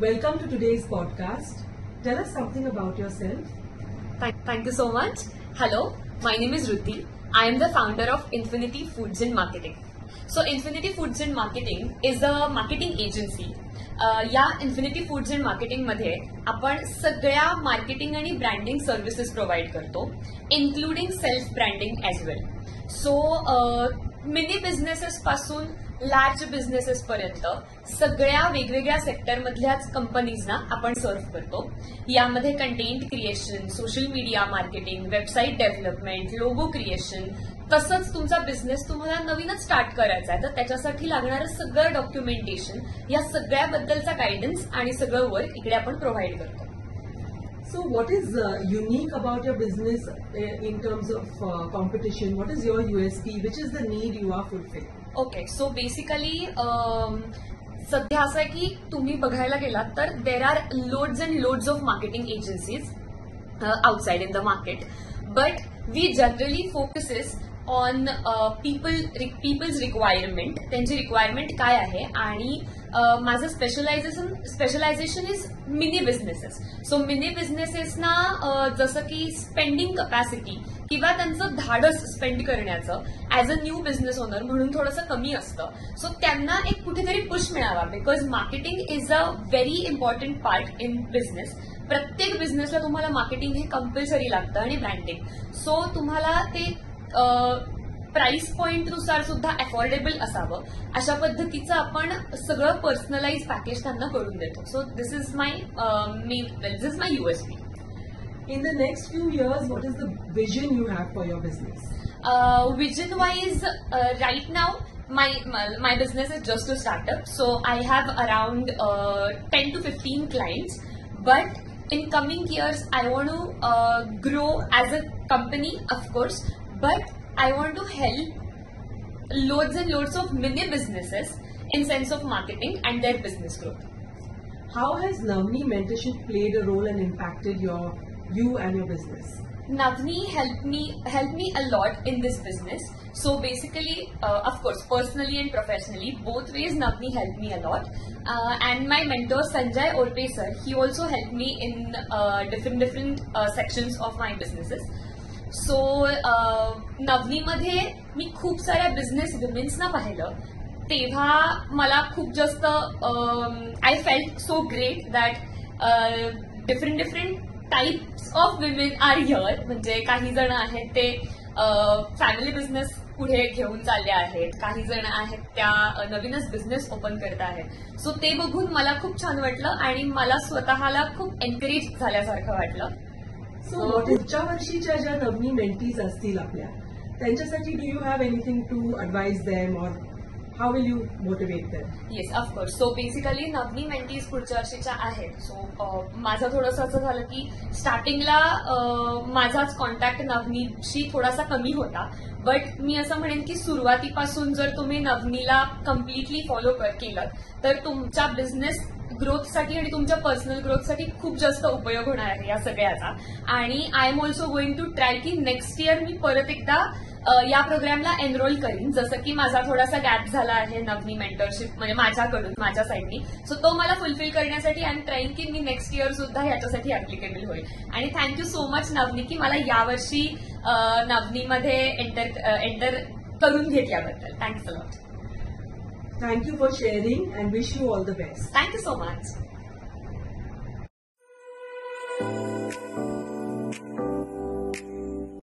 Welcome to today's podcast. Tell us something about yourself. Thank you so much. Hello, my name is Ruti. I am the founder of Infinity Foods and Marketing. So Infinity Foods and Marketing is a marketing agency. या infinity foods and marketing मध्ये आपण सगळ्या marketing आणि branding services provide करतो, including self branding age वेल. So mini businesses पासून large businesses पर्यंत सगळ्या वेगवेगळ्या सेक्टरमधल्याच कंपनीजना आपण सर्व्ह करतो. यामध्ये content creation, social media marketing, website development, logo creation, तसंच तुमचा बिझनेस तुम्हाला नवीनच स्टार्ट करायचा आहे तर त्याच्यासाठी लागणारं सगळं डॉक्युमेंटेशन, या सगळ्याबद्दलचा गायडन्स आणि सगळं वर्क इकडे आपण प्रोव्हाइड करतो. So what is unique about your business in terms of competition? What is your USP? Which is the need you are fulfilling? Okay, so basically सध्या असं आहे की तुम्ही बघायला गेलात तर there are loads and loads of marketing agencies outside in the market, but we generally focuses on people's requirement. त्यांची requirement काय आहे आणि माझं specialisation is mini businesses. So mini बिझनेसेसना जसं की स्पेंडिंग कपॅसिटी किंवा त्यांचं धाडस स्पेंड करण्याचं as a new business owner म्हणून थोडंसं कमी असतं. सो त्यांना एक कुठेतरी पुश मिळावा, because marketing is a very important part in business. प्रत्येक बिझनेसला तुम्हाला मार्केटिंग हे कंपल्सरी लागतं आणि ब्रँडिंग. सो तुम्हाला ते प्राइस पॉइंटनुसार सुद्धा अफोर्डेबल असावं अशा पद्धतीचं आपण सगळं पर्सनलाइज पॅकेज त्यांना करून देतो. So this is my USP. In the next few years, what is the vision you have for your business? Vision wise, right now my business is just a startup, so I have around 10 to 15 clients, but in coming years I want to grow as a company, of course, but I want to help loads and loads of mini businesses in sense of marketing and their business growth. How has Navni mentorship played a role and impacted you and your business? Navni helped me a lot in this business. So basically, of course, personally and professionally, both ways Navni helped me a lot. And my mentor Sanjay Orpe sir, he also helped me in different sections of my businesses. So नवनीमध्ये मी खूप साऱ्या business वुमेन्सना पाहिलं, तेव्हा मला खूप जास्त I felt so great that different types of women are here. म्हणजे काही जण आहेत ते फॅमिली बिझनेस पुढे घेऊन चालले आहेत, काही जण आहेत त्या नवीनच बिझनेस ओपन करत आहेत. सो ते बघून मला खूप छान वाटलं आणि मला स्वतःला खूप एनकरेज झाल्यासारखं वाटलं. सो पुढच्या वर्षीच्या ज्या नवनी मेंटीज असतील आपल्या, त्यांच्यासाठी do you have anything to advise them और how will you motivate them? Yes, of course. So basically Navni mentees पुढच्या वर्षीच्या आहेत. सो माझं थोडंसं असं झालं की स्टार्टिंगला माझाच कॉन्टॅक्ट नवनीशी थोडासा कमी होता, बट मी असं म्हणेन की सुरुवातीपासून जर तुम्ही नवनीला कम्प्लिटली फॉलो केलं तर तुमच्या बिझनेस ग्रोथसाठी आणि तुमच्या पर्सनल ग्रोथसाठी खूप जास्त उपयोग होणार आहे या सगळ्याचा. आणि I am also going to try की नेक्स्ट इयर मी परत एकदा या प्रोग्रामला एनरोल करीन, जसं की माझा थोडासा गॅप झाला आहे नवनी मेंटरशिप म्हणजे माझ्याकडून, माझ्या साईडनी. सो तो मला फुलफिल करण्यासाठी आय एम ट्राईंग की मी नेक्स्ट इयर सुद्धा ह्याच्यासाठी ऍप्लिकेबल होईल. आणि थँक्यू सो मच नवनी की मला यावर्षी नवनीमध्ये एंटर करून घेतल्याबद्दल. Thanks a lot. Thank you for sharing and wish you all the best. Thank you so much.